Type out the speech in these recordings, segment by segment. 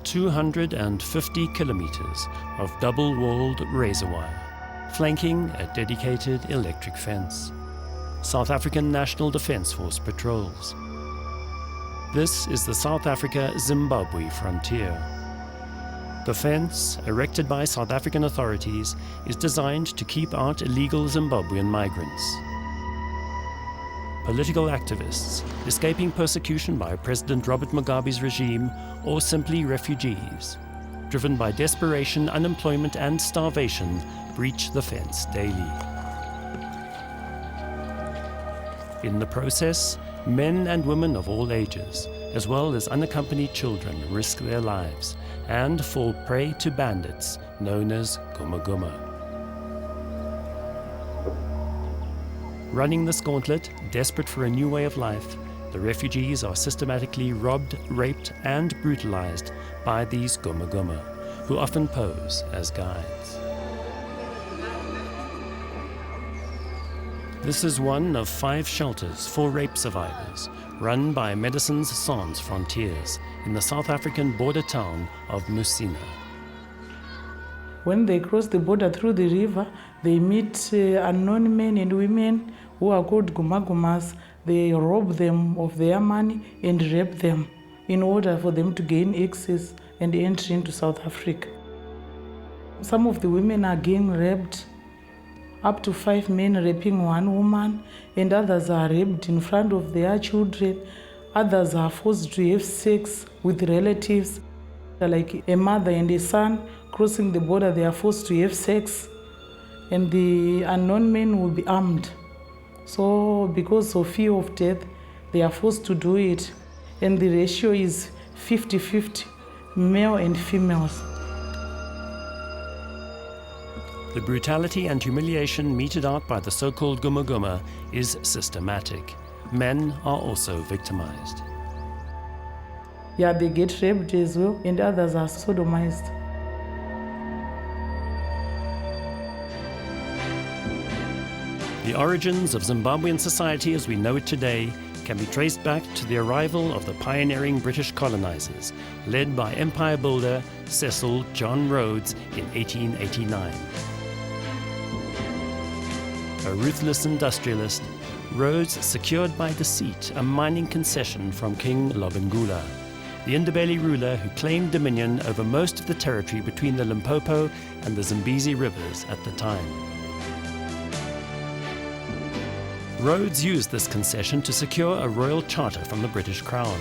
250 kilometers of double-walled razor wire, flanking a dedicated electric fence. South African National Defence Force patrols. This is the South Africa-Zimbabwe frontier. The fence, erected by South African authorities, is designed to keep out illegal Zimbabwean migrants. Political activists escaping persecution by President Robert Mugabe's regime, or simply refugees, driven by desperation, unemployment and starvation, breach the fence daily. In the process, men and women of all ages, as well as unaccompanied children, risk their lives and fall prey to bandits known as Guma Guma. Running this gauntlet, desperate for a new way of life, the refugees are systematically robbed, raped and brutalized by these Guma Guma, who often pose as guides. This is one of 5 shelters for rape survivors, run by Medicines Sans Frontiers in the South African border town of Musina. When they cross the border through the river, they meet unknown men and women who are called Guma Gumas. They rob them of their money and rape them in order for them to gain access and entry into South Africa. Some of the women are getting raped, up to 5 men raping 1 woman, and others are raped in front of their children. Others are forced to have sex with relatives, like a mother and a son crossing the border. They are forced to have sex, and the unknown men will be armed. So because of fear of death, they are forced to do it, and the ratio is 50-50, male and females. The brutality and humiliation meted out by the so-called Guma Guma is systematic. Men are also victimized. Yeah, they get raped as well, and others are sodomized. The origins of Zimbabwean society as we know it today can be traced back to the arrival of the pioneering British colonizers, led by empire builder Cecil John Rhodes in 1889. A ruthless industrialist, Rhodes secured by deceit a mining concession from King Lobengula, the Ndebele ruler who claimed dominion over most of the territory between the Limpopo and the Zambezi rivers at the time. Rhodes used this concession to secure a royal charter from the British Crown.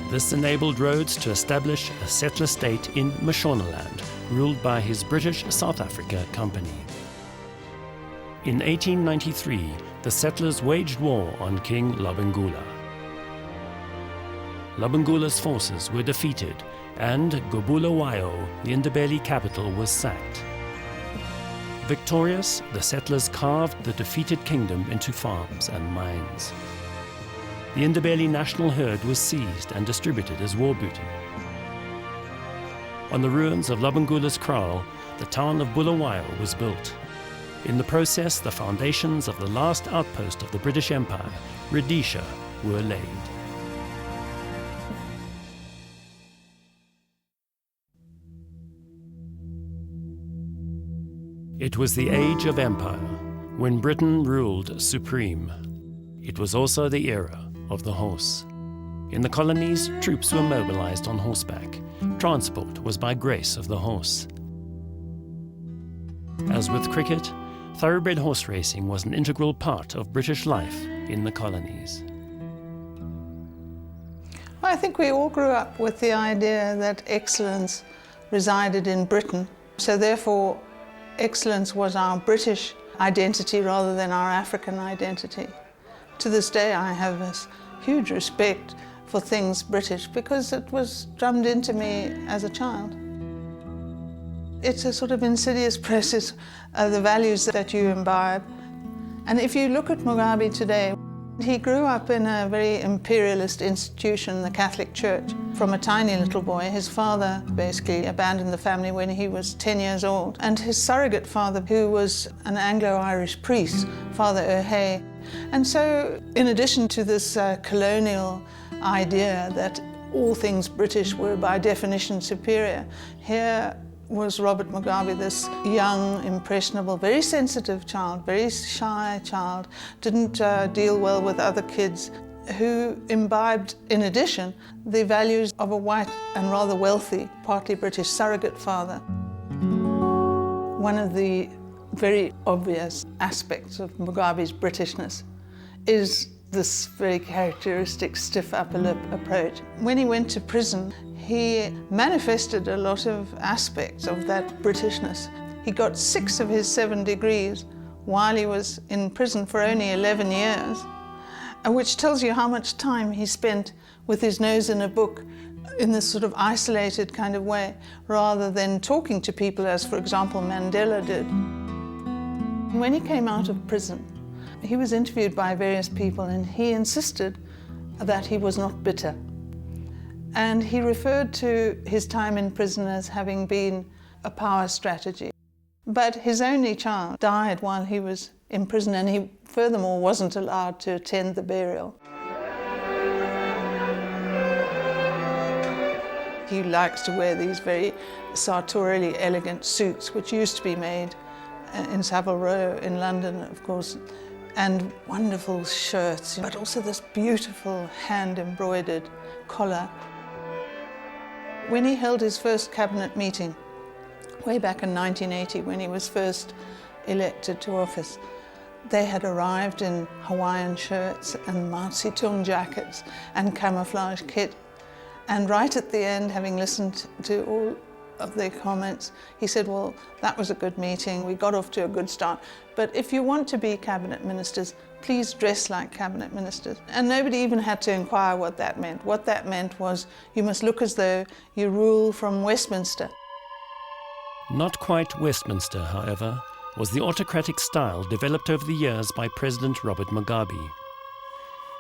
This enabled Rhodes to establish a settler state in Mashonaland, ruled by his British South Africa Company. In 1893, the settlers waged war on King Lobengula. Lobengula's forces were defeated, and Bulawayo, the Ndebele capital, was sacked. Victorious, the settlers carved the defeated kingdom into farms and mines. The Ndebele national herd was seized and distributed as war booty. On the ruins of Lobengula's kraal, the town of Bulawayo was built. In the process, the foundations of the last outpost of the British Empire, Rhodesia, were laid. It was the age of empire, when Britain ruled supreme. It was also the era of the horse. In the colonies, troops were mobilized on horseback. Transport was by grace of the horse. As with cricket, thoroughbred horse racing was an integral part of British life in the colonies. Well, I think we all grew up with the idea that excellence resided in Britain. So therefore, excellence was our British identity rather than our African identity. To this day, I have this huge respect for things British because it was drummed into me as a child. It's a sort of insidious process of the values that you imbibe. And if you look at Mugabe today, he grew up in a very imperialist institution, the Catholic Church. From a tiny little boy, his father basically abandoned the family when he was 10 years old. And his surrogate father, who was an Anglo-Irish priest, Father O'Hay. And so, in addition to this colonial idea that all things British were by definition superior. Here was Robert Mugabe, this young, impressionable, very sensitive child, very shy child, didn't deal well with other kids, who imbibed, in addition, the values of a white and rather wealthy, partly British surrogate father. One of the very obvious aspects of Mugabe's Britishness is this very characteristic stiff upper lip approach. When he went to prison, he manifested a lot of aspects of that Britishness. He got 6 of his 7 degrees while he was in prison for only 11 years, which tells you how much time he spent with his nose in a book in this sort of isolated kind of way, rather than talking to people as, for example, Mandela did. When he came out of prison, he was interviewed by various people, and he insisted that he was not bitter. And he referred to his time in prison as having been a power strategy. But his only child died while he was in prison, and he furthermore wasn't allowed to attend the burial. He likes to wear these very sartorially elegant suits, which used to be made in Savile Row in London, of course, and wonderful shirts, but also this beautiful hand-embroidered collar. When he held his first cabinet meeting, way back in 1980, when he was first elected to office, they had arrived in Hawaiian shirts and Mao Zedong jackets and camouflage kit. And right at the end, having listened to all of their comments, he said, well, that was a good meeting, we got off to a good start, but if you want to be cabinet ministers, please dress like cabinet ministers. And nobody even had to inquire what that meant. What that meant was you must look as though you rule from Westminster. Not quite Westminster, however, was the autocratic style developed over the years by President Robert Mugabe.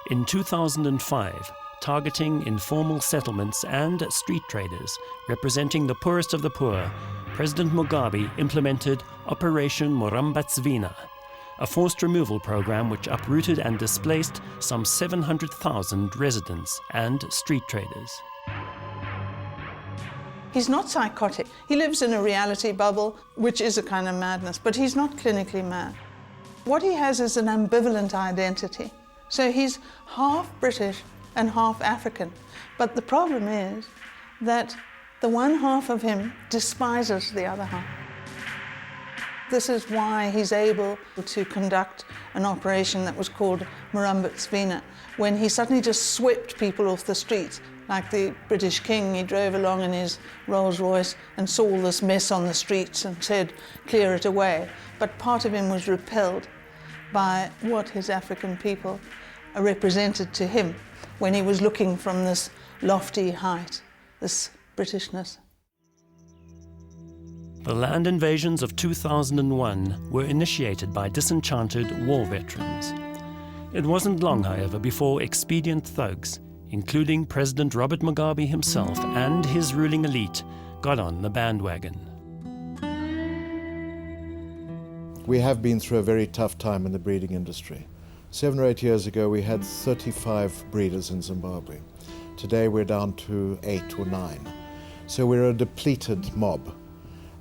In 2005, targeting informal settlements and street traders representing the poorest of the poor, President Mugabe implemented Operation Murambatsvina, a forced removal program which uprooted and displaced some 700,000 residents and street traders. He's not psychotic. He lives in a reality bubble, which is a kind of madness, but he's not clinically mad. What he has is an ambivalent identity. So he's half British and half African. But the problem is that the one half of him despises the other half. This is why he's able to conduct an operation that was called Murambatsvina, when he suddenly just swept people off the streets. Like the British king, he drove along in his Rolls Royce and saw all this mess on the streets and said, clear it away. But part of him was repelled by what his African people represented to him when he was looking from this lofty height, this Britishness. The land invasions of 2001 were initiated by disenchanted war veterans. It wasn't long, however, before expedient thugs, including President Robert Mugabe himself and his ruling elite, got on the bandwagon. We have been through a very tough time in the breeding industry. 7 or 8 years ago, we had 35 breeders in Zimbabwe. Today, we're down to 8 or 9. So we're a depleted mob.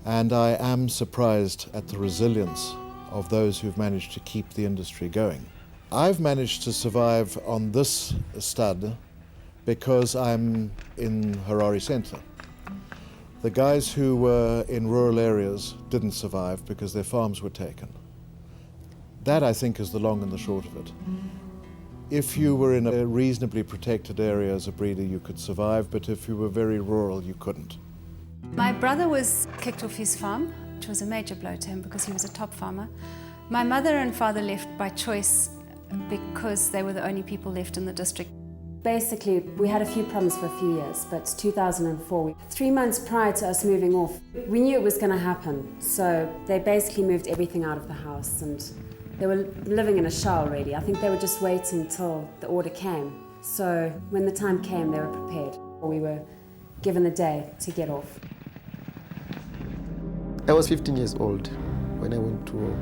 And I am surprised at the resilience of those who've managed to keep the industry going. I've managed to survive on this stud because I'm in Harare Centre. The guys who were in rural areas didn't survive because their farms were taken. That, I think, is the long and the short of it. If you were in a reasonably protected area as a breeder, you could survive, but if you were very rural, you couldn't. My brother was kicked off his farm, which was a major blow to him because he was a top farmer. My mother and father left by choice because they were the only people left in the district. Basically, we had a few problems for a few years, but 2004, 3 months prior to us moving off, we knew it was going to happen. So they basically moved everything out of the house and they were living in a shell, really. I think they were just waiting till the order came. So when the time came, they were prepared. We were given the day to get off. I was 15 years old when I went to war.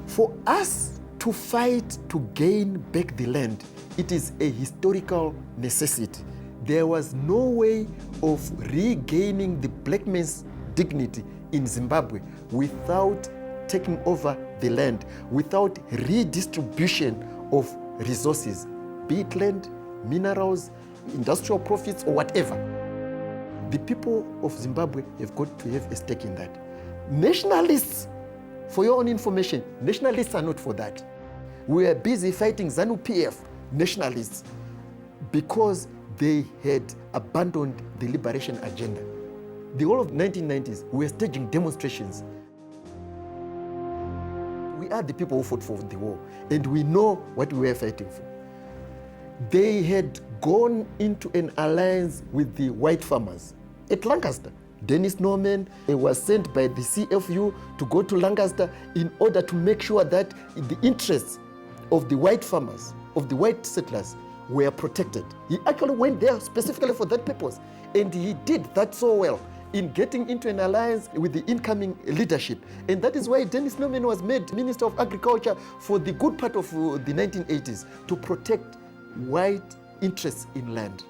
For us to fight to gain back the land, it is a historical necessity. there was no way of regaining the black man's dignity in Zimbabwe without taking over the land, without redistribution of resources, be it land, minerals, industrial profits, or whatever. The people of Zimbabwe have got to have a stake in that. Nationalists, for your own information, nationalists are not for that. We are busy fighting ZANU-PF nationalists because they had abandoned the liberation agenda. The whole of the 1990s, we were staging demonstrations. We are the people who fought for the war, and we know what we were fighting for. They had gone into an alliance with the white farmers at Lancaster. Dennis Norman was sent by the CFU to go to Lancaster in order to make sure that the interests of the white farmers, of the white settlers, were protected. He actually went there specifically for that purpose, and he did that so well in getting into an alliance with the incoming leadership. And that is why Dennis Norman was made Minister of Agriculture for the good part of the 1980s, to protect white interests in land.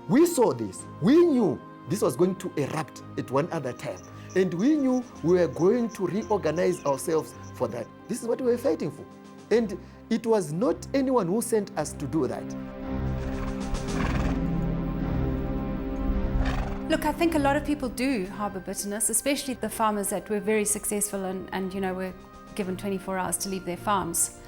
We saw this. We knew this was going to erupt at one other time. And we knew we were going to reorganize ourselves for that. This is what we were fighting for. And it was not anyone who sent us to do that. Look, I think a lot of people do harbour bitterness, especially the farmers that were very successful and were given 24 hours to leave their farms.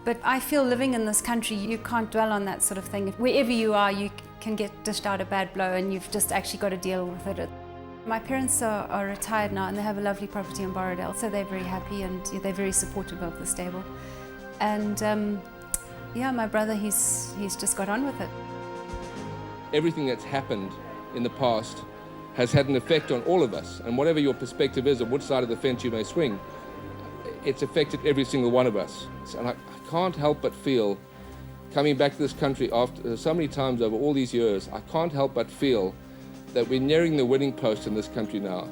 But I feel living in this country, you can't dwell on that sort of thing. Wherever you are, you can get dished out a bad blow and you've just actually got to deal with it. My parents are retired now and they have a lovely property in Borrowdale, so they're very happy and they're very supportive of the stable. And my brother, he's just got on with it. Everything that's happened in the past has had an effect on all of us, and whatever your perspective is of which side of the fence you may swing, it's affected every single one of us. And I can't help but feel, coming back to this country after so many times over all these years, I can't help but feel that we're nearing the winning post in this country now.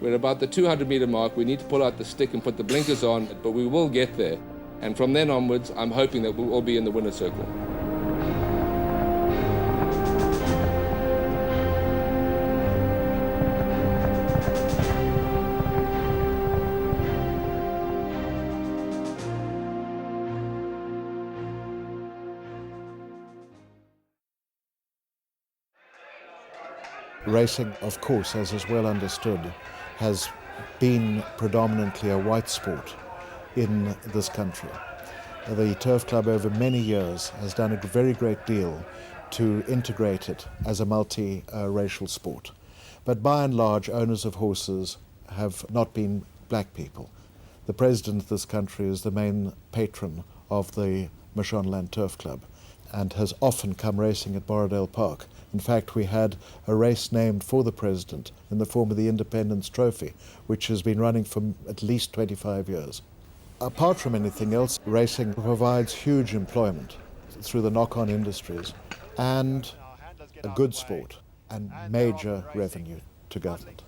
We're about the 200-meter mark. We need to pull out the stick and put the blinkers on, but we will get there. And from then onwards, I'm hoping that we'll all be in the winner's circle. Racing, of course, as is well understood, has been predominantly a white sport in this country. The Turf Club over many years has done a very great deal to integrate it as a multi-racial sport. But by and large, owners of horses have not been black people. The president of this country is the main patron of the Mashonaland Turf Club and has often come racing at Borrowdale Park. In fact, we had a race named for the president in the form of the Independence Trophy, which has been running for at least 25 years. Apart from anything else, racing provides huge employment through the knock-on industries and a good sport and major revenue to government.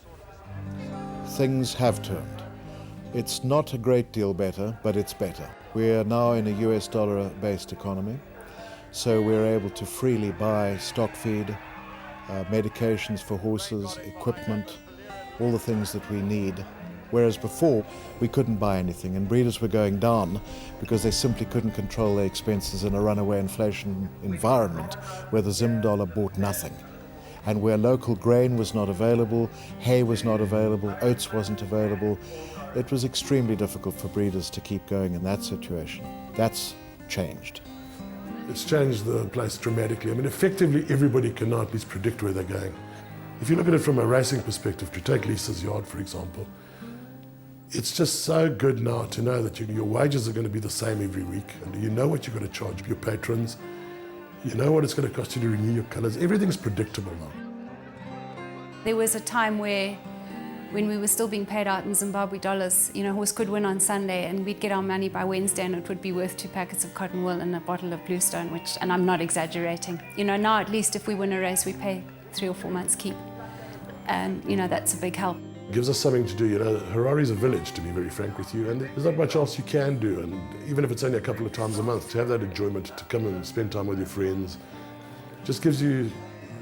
Things have turned. It's not a great deal better, but it's better. We are now in a US dollar-based economy, so we're able to freely buy stock feed, medications for horses, equipment, all the things that we need. Whereas before, we couldn't buy anything, and breeders were going down because they simply couldn't control their expenses in a runaway inflation environment where the Zim dollar bought nothing. And where local grain was not available, hay was not available, oats wasn't available, it was extremely difficult for breeders to keep going in that situation. That's changed. It's changed the place dramatically. I mean, effectively, everybody can now at least predict where they're going. If you look at it from a racing perspective, to take Lisa's yard, for example, it's just so good now to know that your wages are going to be the same every week, and you know what you're going to charge your patrons, you know what it's going to cost you to renew your colours. Everything's predictable now. There was a time when we were still being paid out in Zimbabwe dollars, a horse could win on Sunday and we'd get our money by Wednesday and it would be worth 2 packets of cotton wool and a bottle of Bluestone, and I'm not exaggerating. Now at least if we win a race, we pay 3 or 4 months keep. And, that's a big help. It gives us something to do. Harare's a village, to be very frank with you, and there's not much else you can do. And even if it's only a couple of times a month, to have that enjoyment, to come and spend time with your friends, just gives you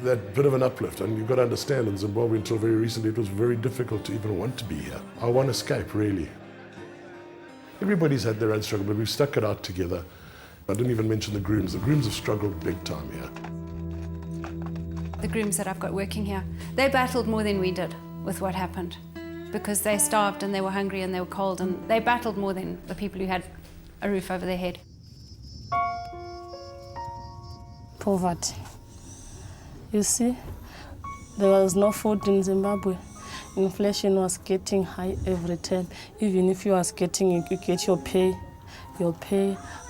that bit of an uplift. And you've got to understand, in Zimbabwe until very recently, it was very difficult to even want to be here. I want to escape, really. Everybody's had their own struggle, but we've stuck it out together. I didn't even mention the grooms. The grooms have struggled big time here. The grooms that I've got working here, they battled more than we did with what happened, because they starved and they were hungry and they were cold, and they battled more than the people who had a roof over their head. Poverty. You see, there was no food in Zimbabwe. Inflation was getting high every time. Even if you was getting, you get your pay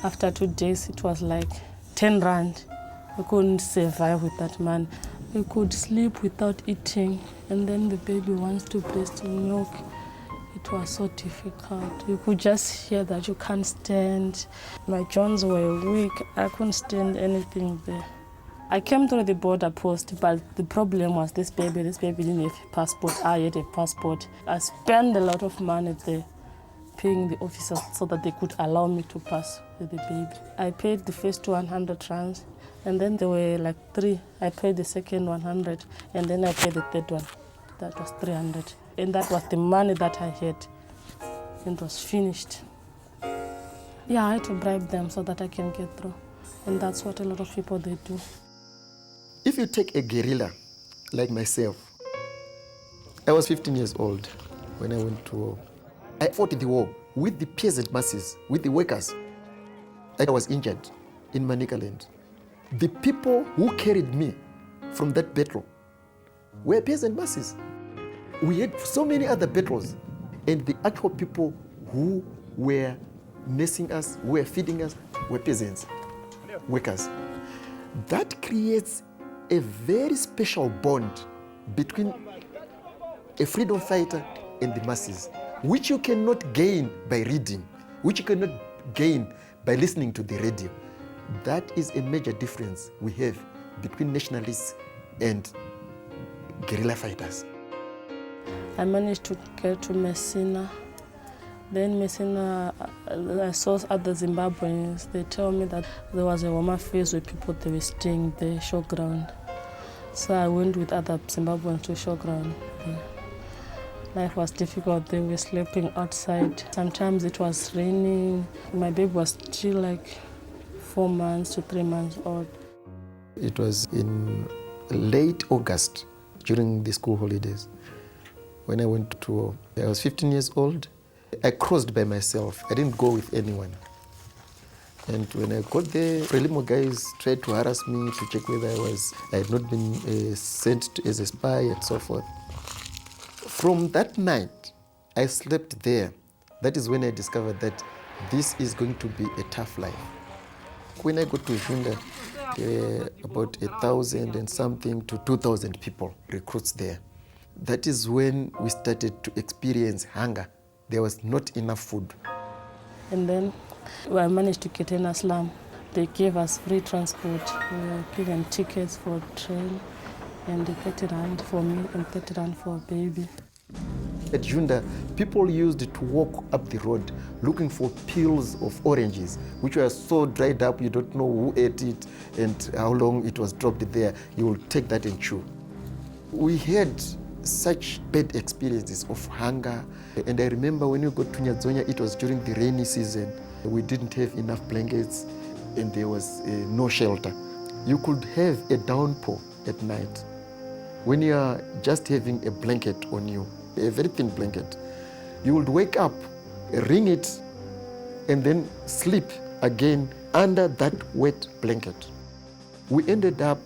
after 2 days, it was like 10 rand. We couldn't survive with that money. We could sleep without eating, and then the baby wants to breast milk. It was so difficult. You could just hear that you can't stand. My joints were weak. I couldn't stand anything there. I came through the border post, but the problem was this baby. This baby didn't have a passport. I had a passport. I spent a lot of money there, paying the officers so that they could allow me to pass with the baby. I paid the first 100 rands, and then there were like 3. I paid the second 100, and then I paid the third one. That was 300. And that was the money that I had. It was finished. Yeah, I had to bribe them so that I can get through. And that's what a lot of people, they do. If you take a guerrilla like myself, I was 15 years old when I went to war. I fought the war with the peasant masses, with the workers. I was injured in Manicaland. The people who carried me from that battle were peasant masses. We had so many other battles, and the actual people who were nursing us, who were feeding us, were peasants, workers. That creates a very special bond between a freedom fighter and the masses, which you cannot gain by reading, which you cannot gain by listening to the radio. That is a major difference we have between nationalists and guerrilla fighters. I managed to get to Messina. Then Messina, I saw other Zimbabweans. They tell me that there was a warmer phase where people, they were staying there, showground. So I went with other Zimbabweans to showground. Life was difficult. They were sleeping outside. Sometimes it was raining. My baby was still like 4 months to 3 months old. It was in late August during the school holidays when I went to war. I was 15 years old. I crossed by myself. I didn't go with anyone. And when I got there, Frelimo guys tried to harass me to check whether I had not been sent as a spy and so forth. From that night, I slept there. That is when I discovered that this is going to be a tough life. When I got to Junda, there were about 1,000 and something to 2,000 people, recruits there. That is when we started to experience hunger. There was not enough food. And then I managed to get in Aslam. They gave us free transport. We were given tickets for train, and 30 rand for me and 30 rand for a baby. At Junda, people used to walk up the road looking for peels of oranges, which were so dried up you don't know who ate it and how long it was dropped there. You will take that and chew. We had such bad experiences of hunger. And I remember when we got to Nyadzonya, it was during the rainy season. We didn't have enough blankets and there was no shelter. You could have a downpour at night when you are just having a blanket on you, a very thin blanket. You would wake up, wring it, and then sleep again under that wet blanket. We ended up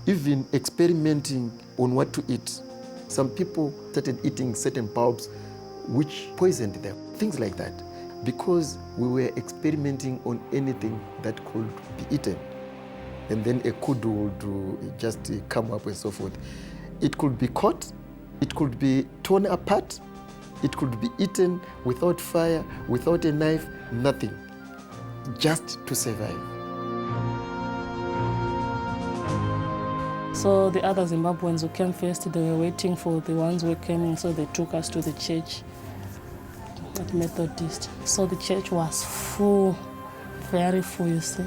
even experimenting on what to eat. Some people started eating certain bulbs which poisoned them, things like that, because we were experimenting on anything that could be eaten. And then a kudu would just come up and so forth. It could be caught, it could be torn apart, it could be eaten without fire, without a knife, nothing, just to survive. So the other Zimbabweans who came first, they were waiting for the ones who came in, so they took us to the church at Methodist. So the church was full, very full, you see.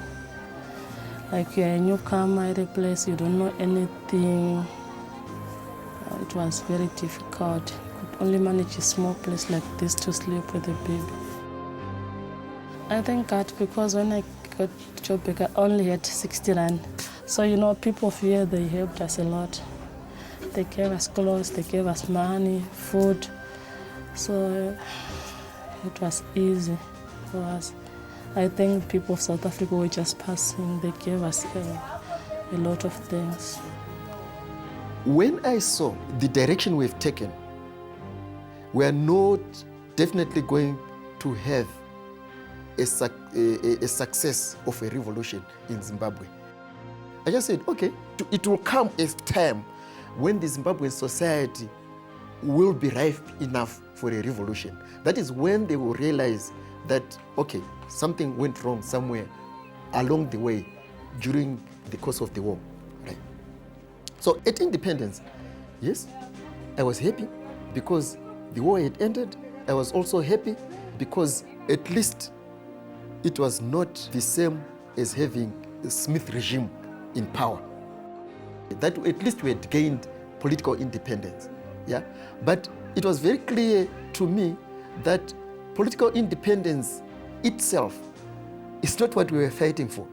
Like you're a newcomer at a place, you don't know anything. It was very difficult. Could only manage a small place like this to sleep with a baby. I thank God because when I got job back, I only had 60 rand. So you know, people here, they helped us a lot. They gave us clothes, they gave us money, food. So it was easy for us. I think people of South Africa were just passing. They gave us a lot of things. When I saw the direction we've taken, we are not definitely going to have a success of a revolution in Zimbabwe. I just said, okay, it will come a time when the Zimbabwean society will be ripe enough for a revolution. That is when they will realize that, okay, something went wrong somewhere along the way during the course of the war. Right? So at independence, yes, I was happy because the war had ended. I was also happy because at least it was not the same as having the Smith regime in power. That at least we had gained political independence. Yeah? But it was very clear to me that political independence itself is not what we were fighting for.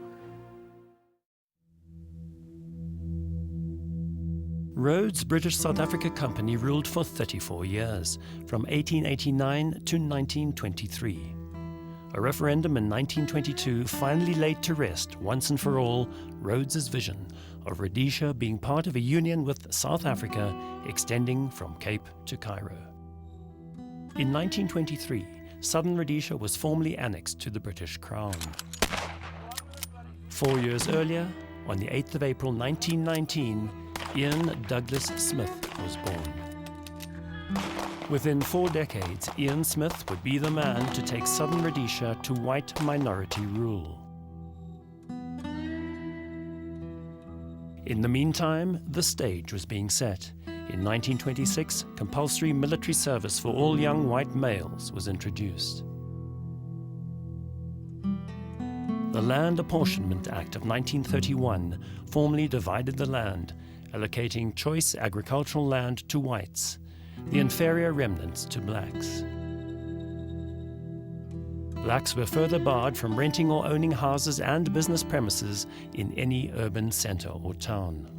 Rhodes' British South Africa Company ruled for 34 years, from 1889 to 1923. A referendum in 1922 finally laid to rest, once and for all, Rhodes' vision of Rhodesia being part of a union with South Africa extending from Cape to Cairo. In 1923, Southern Rhodesia was formally annexed to the British Crown. 4 years earlier, on the 8th of April 1919, Ian Douglas Smith was born. Within 4 decades, Ian Smith would be the man to take Southern Rhodesia to white minority rule. In the meantime, the stage was being set. In 1926, compulsory military service for all young white males was introduced. The Land Apportionment Act of 1931 formally divided the land, allocating choice agricultural land to whites, the inferior remnants to blacks. Blacks were further barred from renting or owning houses and business premises in any urban centre or town.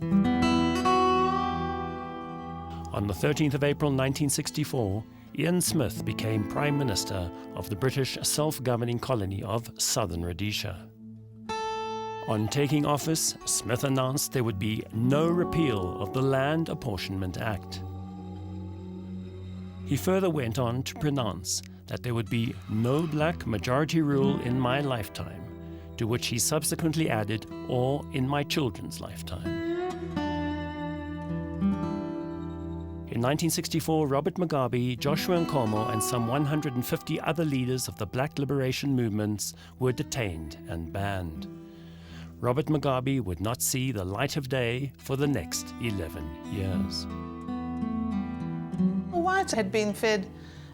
On the 13th of April 1964, Ian Smith became Prime Minister of the British self-governing colony of Southern Rhodesia. On taking office, Smith announced there would be no repeal of the Land Apportionment Act. He further went on to pronounce that there would be no black majority rule in my lifetime, to which he subsequently added, or in my children's lifetime. In 1964, Robert Mugabe, Joshua Nkomo, and some 150 other leaders of the black liberation movements were detained and banned. Robert Mugabe would not see the light of day for the next 11 years. Whites had been fed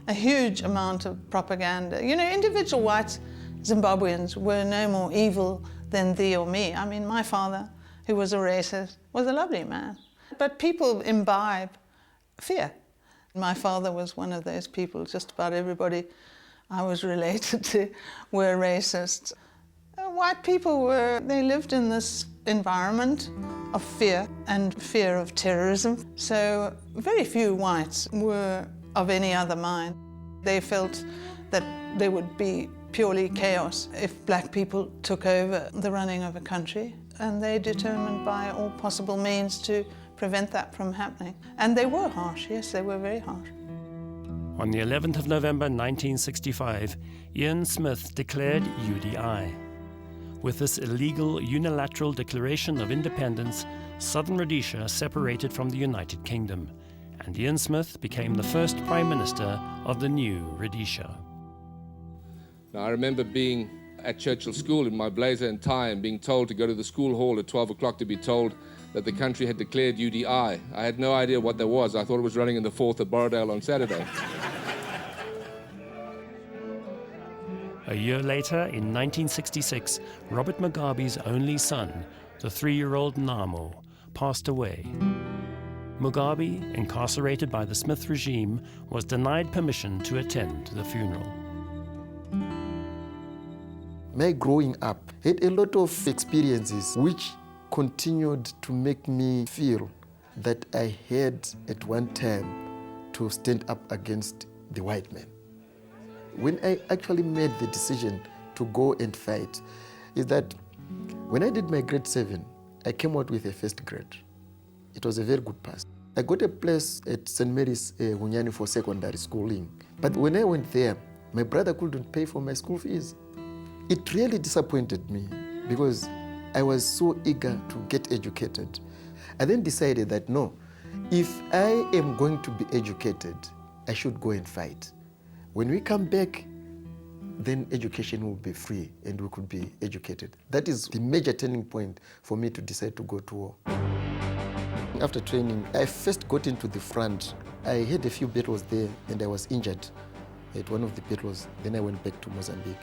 a huge amount of propaganda. You know, individual white Zimbabweans were no more evil than thee or me. I mean, my father, who was a racist, was a lovely man. But people imbibe fear. My father was one of those people. Just about everybody I was related to were racists. White people they lived in this environment of fear and fear of terrorism. So very few whites were of any other mind. They felt that there would be purely chaos if black people took over the running of a country, and they determined by all possible means to prevent that from happening. And they were harsh, yes, they were very harsh. On the 11th of November 1965, Ian Smith declared UDI. With this illegal unilateral declaration of independence, Southern Rhodesia separated from the United Kingdom, and Ian Smith became the first Prime Minister of the new Rhodesia. Now, I remember being at Churchill School in my blazer and tie and being told to go to the school hall at 12 o'clock to be told that the country had declared UDI. I had no idea what that was. I thought it was running in the 4th at Borrowdale on Saturday. A year later, in 1966, Robert Mugabe's only son, the 3-year-old Namo, passed away. Mugabe, incarcerated by the Smith regime, was denied permission to attend the funeral. My growing up had a lot of experiences which continued to make me feel that I had at one time to stand up against the white man. When I actually made the decision to go and fight, is that when I did my grade 7, I came out with a first grade. It was a very good pass. I got a place at St. Mary's Hunyani for secondary schooling. But when I went there, my brother couldn't pay for my school fees. It really disappointed me because I was so eager to get educated. I then decided that no, if I am going to be educated, I should go and fight. When we come back, then education will be free and we could be educated. That is the major turning point for me to decide to go to war. After training, I first got into the front. I had a few battles there and I was injured at one of the battles. Then I went back to Mozambique.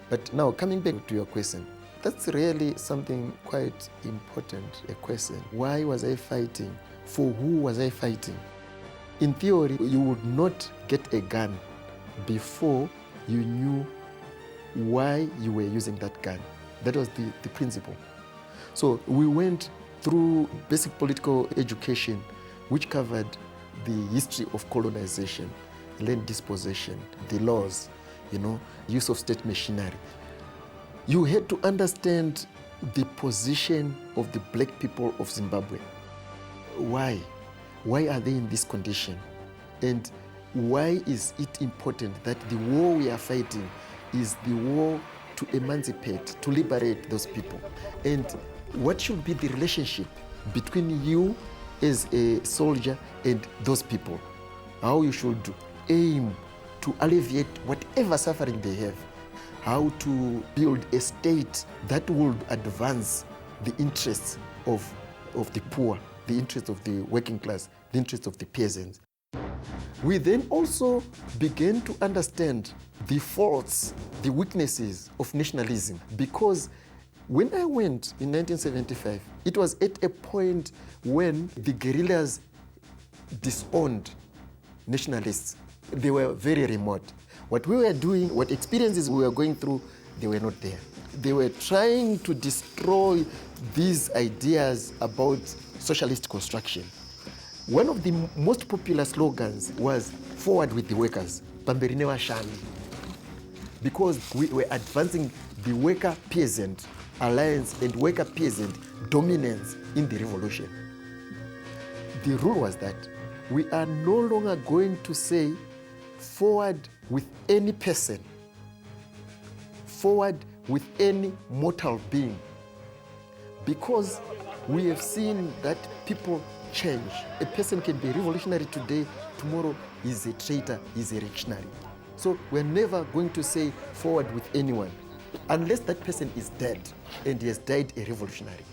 But now, coming back to your question, that's really something quite important, a question. Why was I fighting? For who was I fighting? In theory, you would not get a gun before you knew why you were using that gun. That was the principle. So we went through basic political education, which covered the history of colonization, land dispossession, the laws, use of state machinery. You had to understand the position of the black people of Zimbabwe. Why? Why are they in this condition? And why is it important that the war we are fighting is the war to emancipate, to liberate those people? And what should be the relationship between you as a soldier and those people? How you should aim to alleviate whatever suffering they have. How to build a state that would advance the interests of the poor, the interests of the working class, the interests of the peasants. We then also began to understand the faults, the weaknesses of nationalism, because when I went in 1975, it was at a point when the guerrillas disowned nationalists. They were very remote. What we were doing, what experiences we were going through, they were not there. They were trying to destroy these ideas about socialist construction. One of the most popular slogans was "Forward with the workers," Bamberinewa Shani, because we were advancing the worker-peasant alliance and worker-peasant dominance in the revolution. The rule was that we are no longer going to say forward with any person, forward with any mortal being, because we have seen that people change. A person can be revolutionary today, tomorrow is a traitor, is a reactionary. So we're never going to say forward with anyone unless that person is dead and he has died a revolutionary.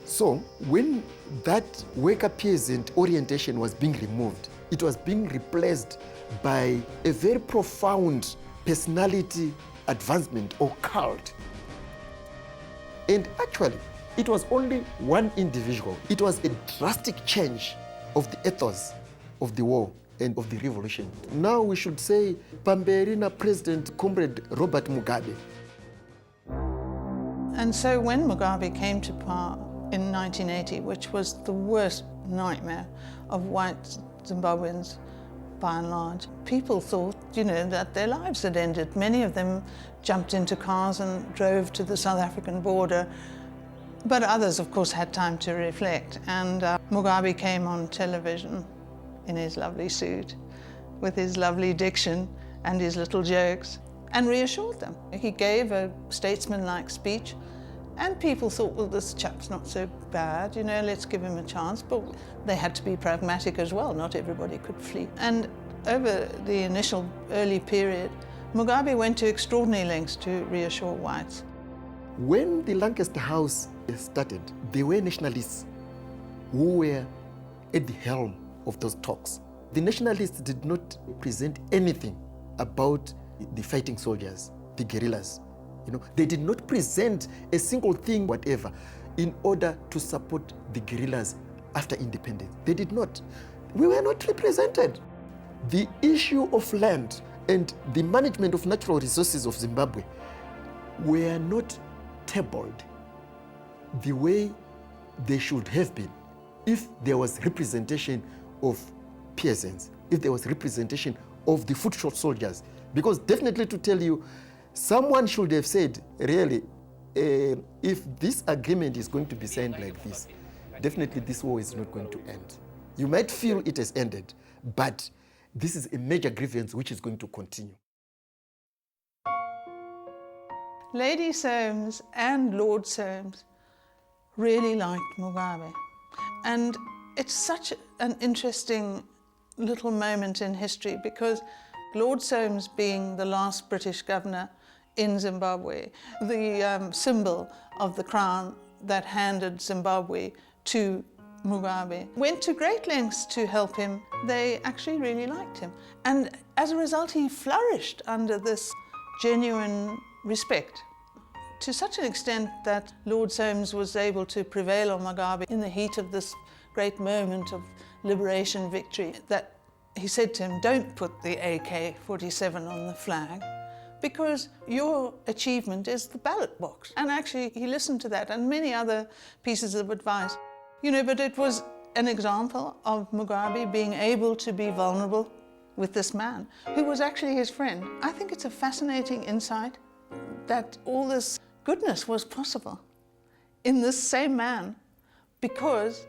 So when that worker-peasant orientation was being removed, it was being replaced by a very profound personality advancement or cult. And actually, it was only one individual. It was a drastic change of the ethos of the war and of the revolution. Now we should say Pamberina President Comrade Robert Mugabe. And so when Mugabe came to power in 1980, which was the worst nightmare of white Zimbabweans by and large, people thought, that their lives had ended. Many of them jumped into cars and drove to the South African border. But others, of course, had time to reflect. And Mugabe came on television in his lovely suit, with his lovely diction and his little jokes, and reassured them. He gave a statesman-like speech, and people thought, well, this chap's not so bad, let's give him a chance. But they had to be pragmatic as well. Not everybody could flee. And over the initial early period, Mugabe went to extraordinary lengths to reassure whites. When the Lancaster House started, there were nationalists who were at the helm of those talks. The nationalists did not present anything about the fighting soldiers. the guerrillas. They did not present a single thing, whatever, in order to support the guerrillas after independence. They did not. We were not represented. The issue of land and the management of natural resources of Zimbabwe were not tabled the way they should have been if there was representation of peasants, if there was representation of the foot soldiers. Because definitely, to tell you, someone should have said, really, if this agreement is going to be signed like this, definitely this war is not going to end. You might feel it has ended, but this is a major grievance which is going to continue. Lady Soames and Lord Soames really liked Mugabe. And it's such an interesting little moment in history, because Lord Soames, being the last British governor in Zimbabwe, the symbol of the crown that handed Zimbabwe to Mugabe, went to great lengths to help him. They actually really liked him. And as a result, he flourished under this genuine respect, to such an extent that Lord Soames was able to prevail on Mugabe in the heat of this great moment of liberation victory, that he said to him, "Don't put the AK-47 on the flag, because your achievement is the ballot box." And actually, he listened to that and many other pieces of advice. But it was an example of Mugabe being able to be vulnerable with this man, who was actually his friend. I think it's a fascinating insight that all this goodness was possible in this same man, because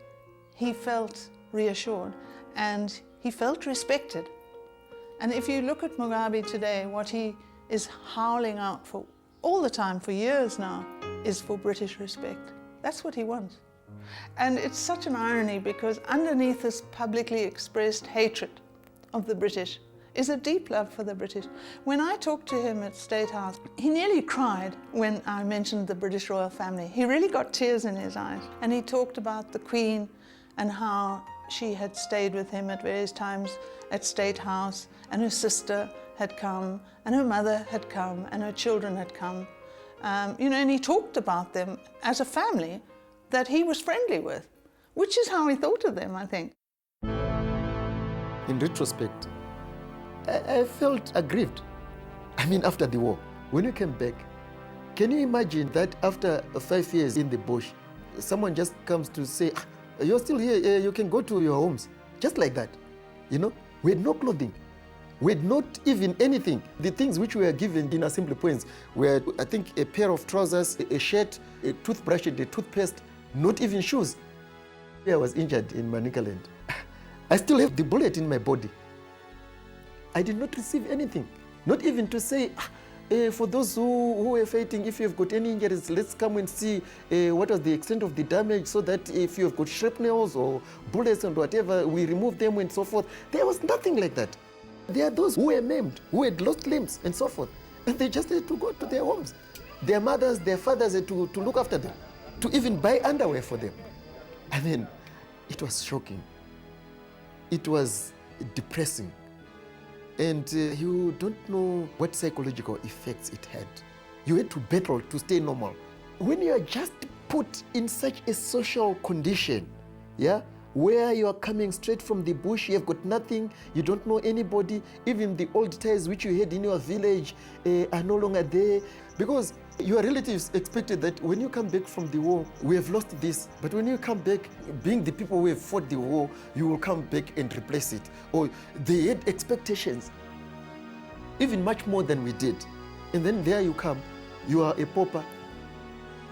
he felt reassured and he felt respected. And if you look at Mugabe today, what he is howling out for all the time, for years now, is for British respect. That's what he wants. And it's such an irony, because underneath this publicly expressed hatred of the British is a deep love for the British. When I talked to him at State House, he nearly cried when I mentioned the British royal family. He really got tears in his eyes. And he talked about the Queen and how she had stayed with him at various times at State House, and her sister had come, and her mother had come, and her children had come. And he talked about them as a family that he was friendly with, which is how he thought of them, I think. In retrospect, I felt aggrieved. After the war, when you came back, can you imagine that after 5 years in the bush, someone just comes to say, "You're still here, you can go to your homes," just like that. We had no clothing. We had not even anything. The things which we were given in assembly points were, I think, a pair of trousers, a shirt, a toothbrush, and a toothpaste, not even shoes. I was injured in Manicaland. I still have the bullet in my body. I did not receive anything, not even to say, for those who are fighting, if you have got any injuries, let's come and see what was the extent of the damage, so that if you have got shrapnels or bullets and whatever, we remove them and so forth. There was nothing like that. There are those who were maimed, who had lost limbs and so forth, and they just had to go to their homes. Their mothers, their fathers had to look after them, to even buy underwear for them. It was shocking. It was depressing. And you don't know what psychological effects it had. You had to battle to stay normal. When you are just put in such a social condition, where you are coming straight from the bush, you have got nothing, you don't know anybody, even the old ties which you had in your village are no longer there, because your relatives expected that when you come back from the war, we have lost this, but when you come back, being the people who have fought the war, you will come back and replace it. Or they had expectations, even much more than we did. And then there you come, you are a pauper.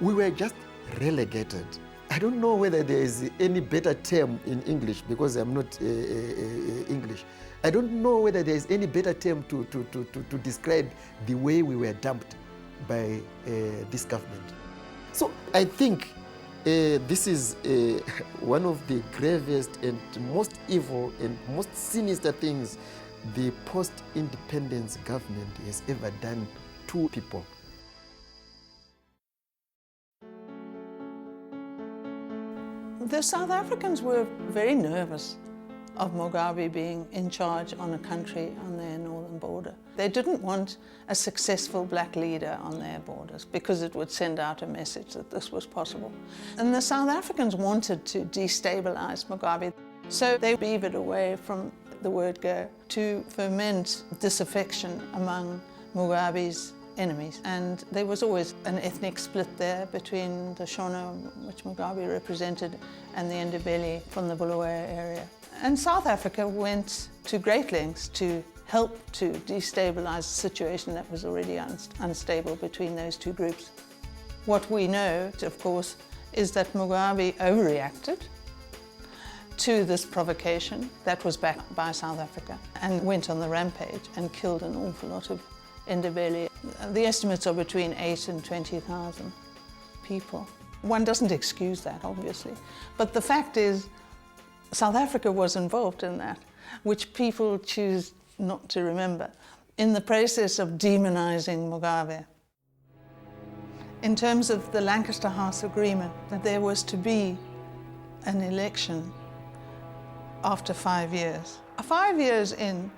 We were just relegated. I don't know whether there is any better term in English, because I'm not English. I don't know whether there is any better term to describe the way we were dumped by this government. So I think this is one of the gravest and most evil and most sinister things the post-independence government has ever done to people. The South Africans were very nervous of Mugabe being in charge on a country on their northern border. They didn't want a successful black leader on their borders because it would send out a message that this was possible. And the South Africans wanted to destabilize Mugabe, so they beavered away from the word go to foment disaffection among Mugabe's enemies. And there was always an ethnic split there between the Shona, which Mugabe represented, and the Ndebele from the Bulawayo area. And South Africa went to great lengths to help to destabilize a situation that was already unstable between those two groups. What we know, of course, is that Mugabe overreacted to this provocation that was backed by South Africa and went on the rampage and killed an awful lot of Ndebele. The estimates are between 8,000 and 20,000 people. One doesn't excuse that, obviously, but the fact is South Africa was involved in that, which people choose not to remember, in the process of demonizing Mugabe. In terms of the Lancaster House Agreement, that there was to be an election after 5 years. 5 years in,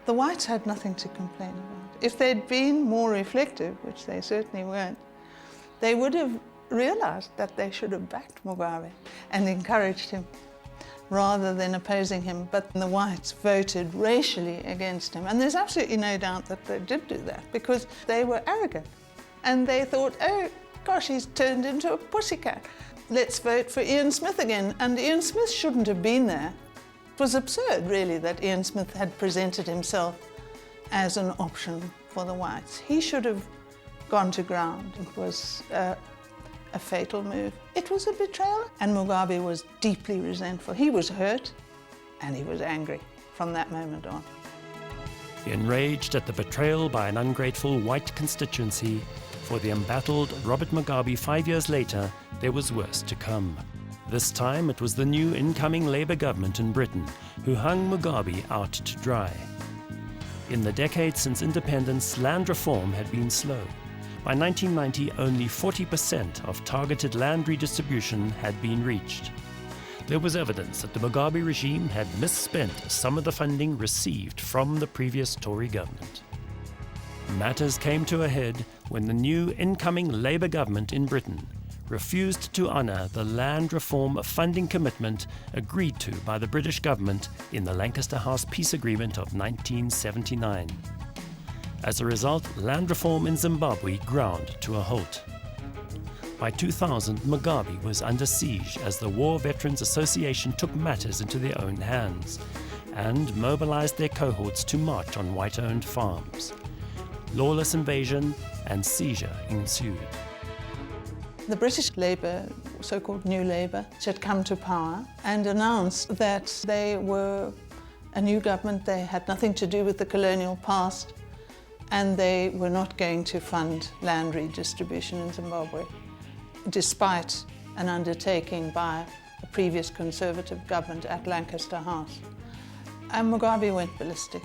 the whites had nothing to complain about. If they'd been more reflective, which they certainly weren't, they would have realized that they should have backed Mugabe and encouraged him rather than opposing him. But the whites voted racially against him. And there's absolutely no doubt that they did do that because they were arrogant. And they thought, oh gosh, he's turned into a pussycat. Let's vote for Ian Smith again. And Ian Smith shouldn't have been there. It was absurd, really, that Ian Smith had presented himself as an option for the whites. He should have gone to ground. It was a fatal move. It was a betrayal, and Mugabe was deeply resentful. He was hurt, and he was angry from that moment on. Enraged at the betrayal by an ungrateful white constituency, for the embattled Robert Mugabe 5 years later, there was worse to come. This time it was the new incoming Labour government in Britain who hung Mugabe out to dry. In the decades since independence, land reform had been slow. By 1990, only 40% of targeted land redistribution had been reached. There was evidence that the Mugabe regime had misspent some of the funding received from the previous Tory government. Matters came to a head when the new incoming Labour government in Britain refused to honour the land reform funding commitment agreed to by the British government in the Lancaster House Peace Agreement of 1979. As a result, land reform in Zimbabwe ground to a halt. By 2000, Mugabe was under siege as the War Veterans Association took matters into their own hands and mobilized their cohorts to march on white-owned farms. Lawless invasion and seizure ensued. The British Labour, so-called New Labour, had come to power and announced that they were a new government. They had nothing to do with the colonial past, and they were not going to fund land redistribution in Zimbabwe, despite an undertaking by a previous Conservative government at Lancaster House. And Mugabe went ballistic.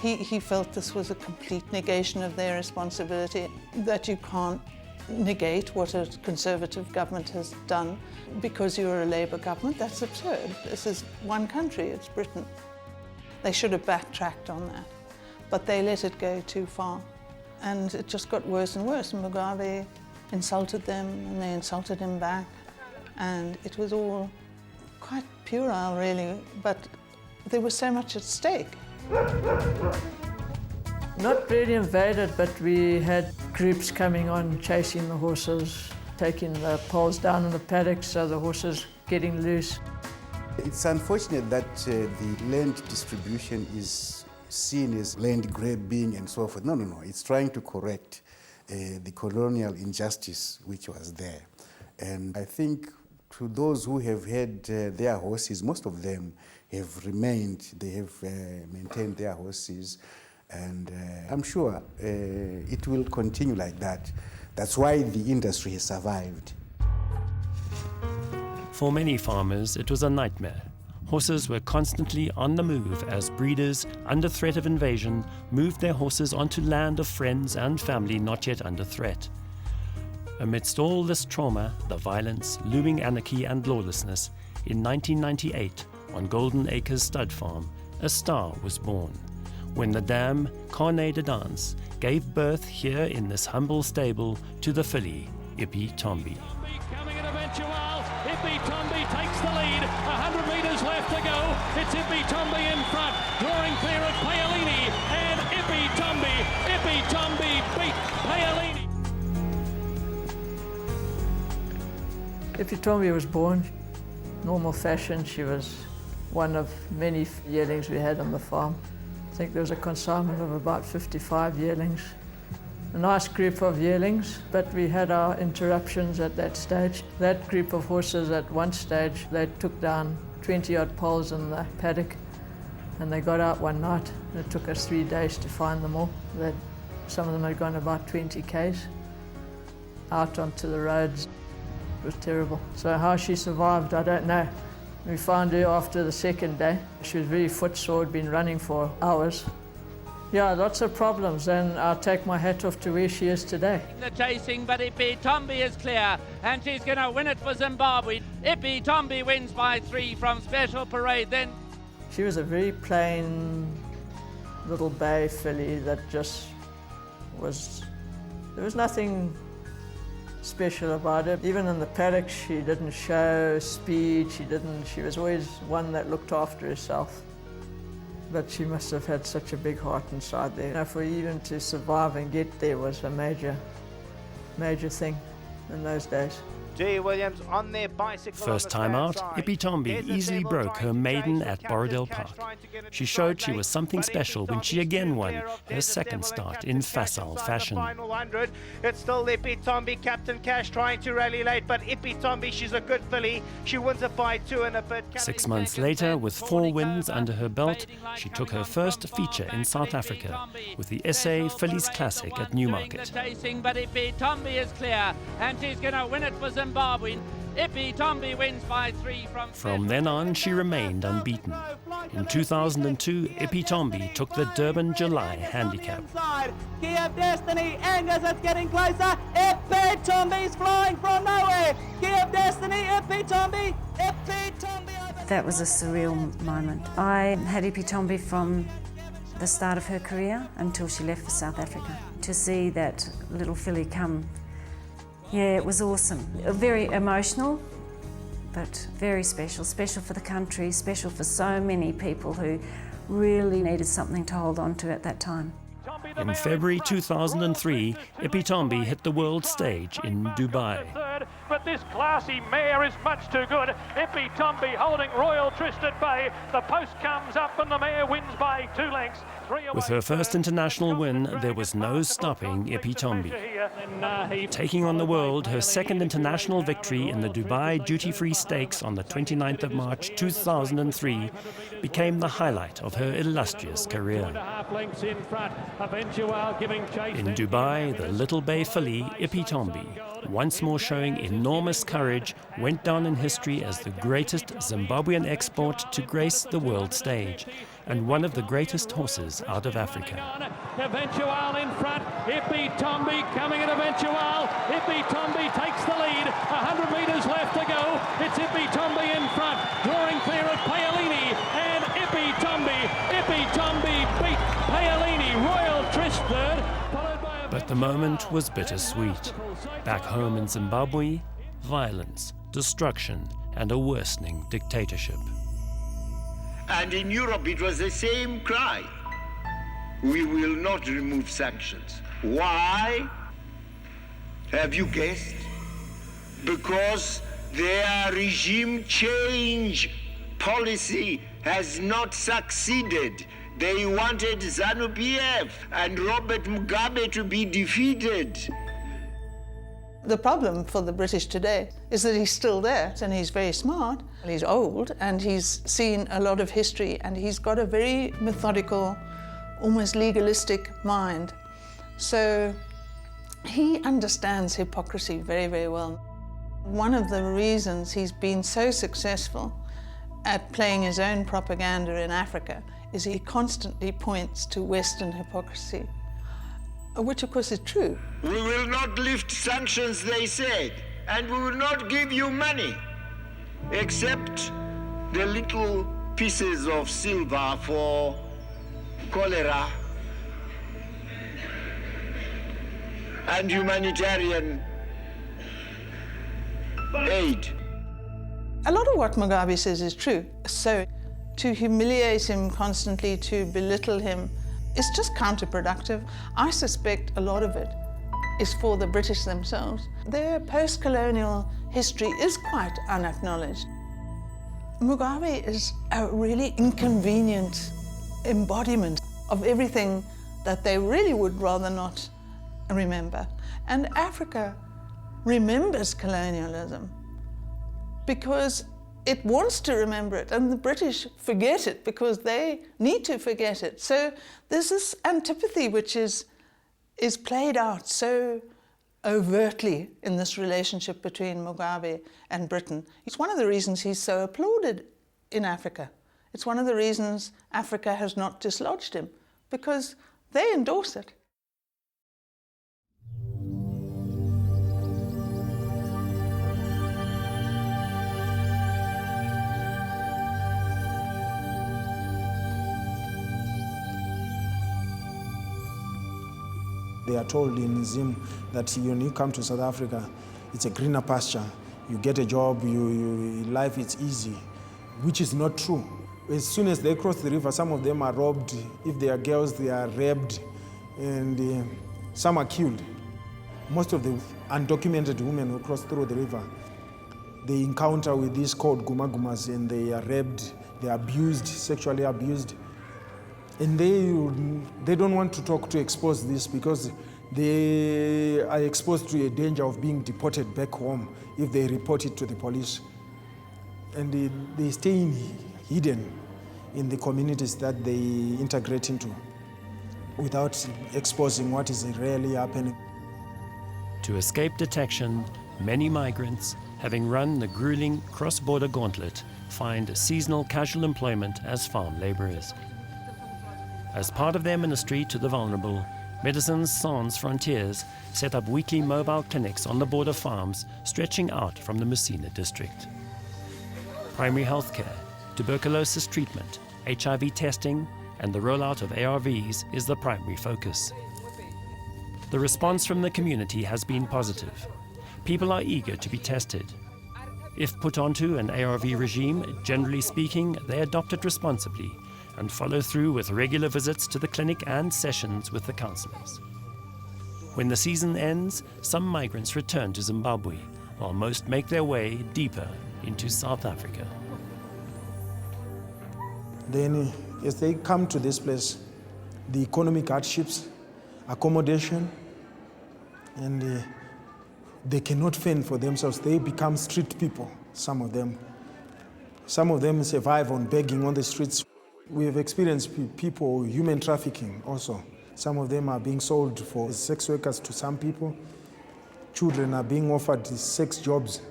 He felt this was a complete negation of their responsibility, that you can't negate what a Conservative government has done because you're a Labour government. That's absurd. This is one country, it's Britain. They should have backtracked on that, but they let it go too far. And it just got worse and worse. And Mugabe insulted them and they insulted him back. And it was all quite puerile, really, but there was so much at stake. Not really invaded, but we had groups coming on, chasing the horses, taking the poles down in the paddocks, so the horses getting loose. It's unfortunate that the land distribution is seen as land grabbing and so forth. No. It's trying to correct the colonial injustice which was there. And I think to those who have had their horses, most of them have remained, they have maintained their horses. And I'm sure it will continue like that. That's why the industry has survived. For many farmers, it was a nightmare. Horses were constantly on the move as breeders, under threat of invasion, moved their horses onto land of friends and family not yet under threat. Amidst all this trauma, the violence, looming anarchy and lawlessness, in 1998, on Golden Acres Stud Farm, a star was born, when the dam, Carne de Dance, gave birth here in this humble stable to the filly, Ippy Tombi. Coming in eventual, Ippy Tombi takes the lead, 100 metres left to go, it's Ippy Tombi in front, drawing clear at Paolini, and Ippy Tombi beat Paolini. Ippy Tombi was born normal fashion. She was one of many yearlings we had on the farm. I think there was a consignment of about 55 yearlings. A nice group of yearlings, but we had our interruptions at that stage. That group of horses at one stage, they took down 20-odd poles in the paddock, and they got out one night. It took us 3 days to find them all. Some of them had gone about 20 k's out onto the roads. It was terrible. So how she survived, I don't know. We found her after the second day. She was very footsore, had been running for hours. Yeah, lots of problems, and I'll take my hat off to where she is today. The chasing, but Ippy Tombi is clear, and she's going to win it for Zimbabwe. Ippy Tombi wins by 3 from Special Parade then. She was a very plain little bay filly that just was, there was nothing special about it. Even in the paddock, she didn't show speed, she was always one that looked after herself. But she must have had such a big heart inside there. You know, for even to survive and get there was a major thing in those days. Williams on their bicycle. First time out, Ippy Tombi easily broke her maiden at Borrowdale Park. She showed she was something special when she again won her second start in facile fashion. It's still Ippy Tombi, Captain Cash trying to rally late, but Ippy Tombi, she's a good filly. She wins it by 2 and a bit. 6 months later, with 4 wins under her belt, she took her first feature in South Africa with the SA Fillies Classic at Newmarket. But Ippy Tombi is clear, and she's going to win it for Zimbabwe. Ippy Tombi wins by 3 From then on, she remained unbeaten. In 2002, Ippy Tombi took the Durban July handicap. Key of Destiny, Angus, it's getting closer. Ippy Tombi's flying from nowhere. Key of Destiny, Ippy Tombi, Ippy Tombi. That was a surreal moment. I had Ippy Tombi from the start of her career until she left for South Africa. To see that little filly come, yeah, it was awesome. Very emotional, but very special. Special for the country, special for so many people who really needed something to hold on to at that time. In February 2003, Ippy Tombi hit the world stage in Dubai. But this classy mare is much too good. Ippy Tombi holding Royal Tryst at bay. The post comes up and the mare wins by 2 lengths. With her first international win, there was no stopping Ippy Tombi. Taking on the world, her second international victory in the Dubai Duty-Free Stakes on the 29th of March 2003 became the highlight of her illustrious career. In Dubai, the Little Bay filly, Ippy Tombi, once more showing enormous courage, went down in history as the greatest Zimbabwean export to grace the world stage, and one of the greatest horses out of Africa. Eventual in front, Ippy Tombi coming in Eventual. Ippy Tombi takes the lead, 100 metres left to go. It's Ippy Tombi in front, drawing clear at Paolini, and Ippy Tombi beat Paolini. Royal Tryst third, followed by... But the moment was bittersweet. Back home in Zimbabwe, violence, destruction, and a worsening dictatorship. And in Europe it was the same cry. We will not remove sanctions. Why? Have you guessed? Because their regime change policy has not succeeded. They wanted ZANU-PF and Robert Mugabe to be defeated. The problem for the British today is that he's still there, and he's very smart. He's old, and he's seen a lot of history, and he's got a very methodical, almost legalistic mind. So he understands hypocrisy very, very well. One of the reasons he's been so successful at playing his own propaganda in Africa is he constantly points to Western hypocrisy, which of course is true. We will not lift sanctions, they said, and we will not give you money, except the little pieces of silver for cholera and humanitarian aid. A lot of what Mugabe says is true. So to humiliate him constantly, to belittle him, is just counterproductive. I suspect a lot of it is for the British themselves. Their post-colonial history is quite unacknowledged. Mugabe is a really inconvenient embodiment of everything that they really would rather not remember. And Africa remembers colonialism because it wants to remember it, and the British forget it because they need to forget it. So there's this antipathy which is played out so overtly in this relationship between Mugabe and Britain. It's one of the reasons he's so applauded in Africa. It's one of the reasons Africa has not dislodged him, because they endorse it. They are told in Zim that when you come to South Africa, it's a greener pasture. You get a job, life is easy, which is not true. As soon as they cross the river, some of them are robbed. If they are girls, they are raped, and some are killed. Most of the undocumented women who cross through the river, they encounter with these called gumagumas, and they are raped, they are abused, sexually abused. And they don't want to talk to expose this because they are exposed to a danger of being deported back home if they report it to the police. And they stay hidden in the communities that they integrate into without exposing what is really happening. To escape detection, many migrants, having run the grueling cross-border gauntlet, find seasonal casual employment as farm laborers. As part of their ministry to the vulnerable, Médecins Sans Frontières set up weekly mobile clinics on the border farms stretching out from the Messina district. Primary health care, tuberculosis treatment, HIV testing, and the rollout of ARVs is the primary focus. The response from the community has been positive. People are eager to be tested. If put onto an ARV regime, generally speaking, they adopt it responsibly and follow through with regular visits to the clinic and sessions with the counsellors. When the season ends, some migrants return to Zimbabwe, while most make their way deeper into South Africa. Then, as they come to this place, the economic hardships, accommodation, and they cannot fend for themselves. They become street people, some of them. Some of them survive on begging on the streets. We have experienced people, human trafficking also. Some of them are being sold for sex workers to some people. Children are being offered sex jobs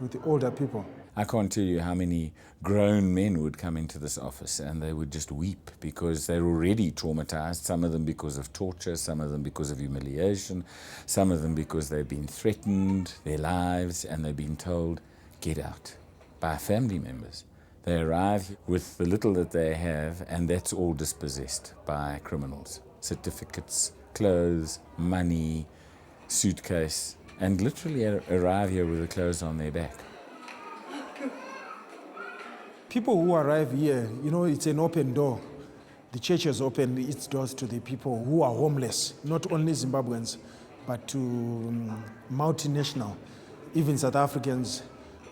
with the older people. I can't tell you how many grown men would come into this office and they would just weep because they're already traumatized, some of them because of torture, some of them because of humiliation, some of them because they've been threatened, their lives, and they've been told, get out, by family members. They arrive with the little that they have, and that's all dispossessed by criminals. Certificates, clothes, money, suitcase, and literally arrive here with the clothes on their back. People who arrive here, it's an open door. The church has opened its doors to the people who are homeless, not only Zimbabweans, but to multinational, even South Africans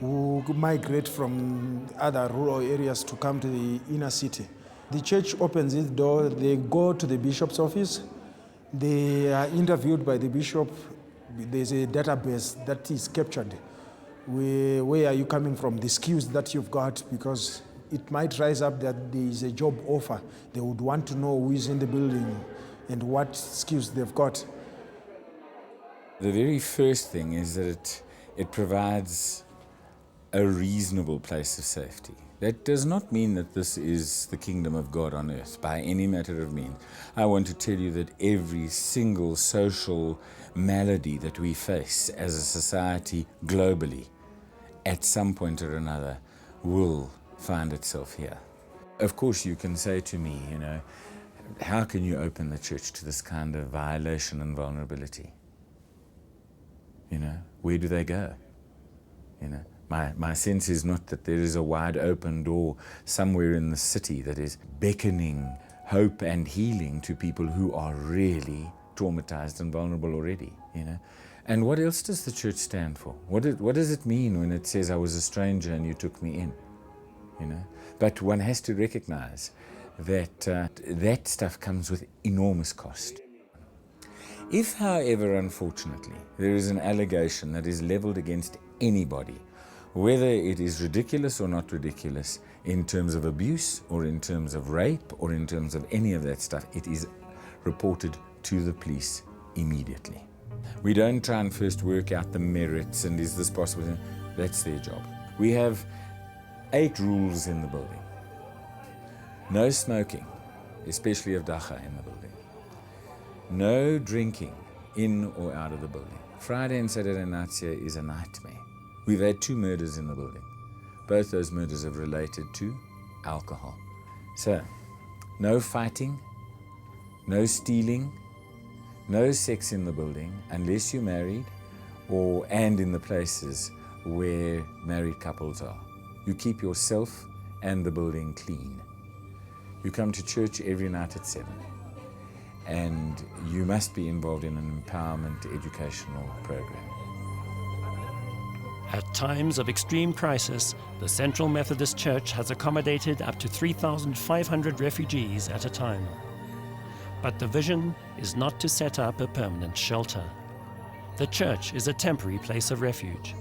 who migrate from other rural areas to come to the inner city. The church opens its door, they go to the bishop's office, they are interviewed by the bishop. There's a database that is captured. Where are you coming from, the skills that you've got, because it might rise up that there is a job offer. They would want to know who is in the building and what skills they've got. The very first thing is that it provides a reasonable place of safety. That does not mean that this is the kingdom of God on earth by any matter of means. I want to tell you that every single social malady that we face as a society globally, at some point or another, will find itself here. Of course, you can say to me, you know, how can you open the church to this kind of violation and vulnerability? You know, where do they go? You know, my sense is not that there is a wide open door somewhere in the city that is beckoning hope and healing to people who are really traumatized and vulnerable already, you know. And what else does the church stand for? What does it mean when it says, I was a stranger and you took me in, you know? But one has to recognize that that stuff comes with enormous cost. If, however, unfortunately, there is an allegation that is leveled against anybody, whether it is ridiculous or not ridiculous, in terms of abuse or in terms of rape or in terms of any of that stuff, it is reported to the police immediately. We don't try and first work out the merits and is this possible. That's their job. We have 8 rules in the building. No smoking, especially of dacha in the building. No drinking in or out of the building. Friday and Saturday nights here is a nightmare. We've had 2 murders in the building. Both those murders have related to alcohol. So, no fighting, no stealing, no sex in the building unless you're married and in the places where married couples are. You keep yourself and the building clean. You come to church every night at 7. And you must be involved in an empowerment educational program. At times of extreme crisis, the Central Methodist Church has accommodated up to 3,500 refugees at a time. But the vision is not to set up a permanent shelter. The church is a temporary place of refuge.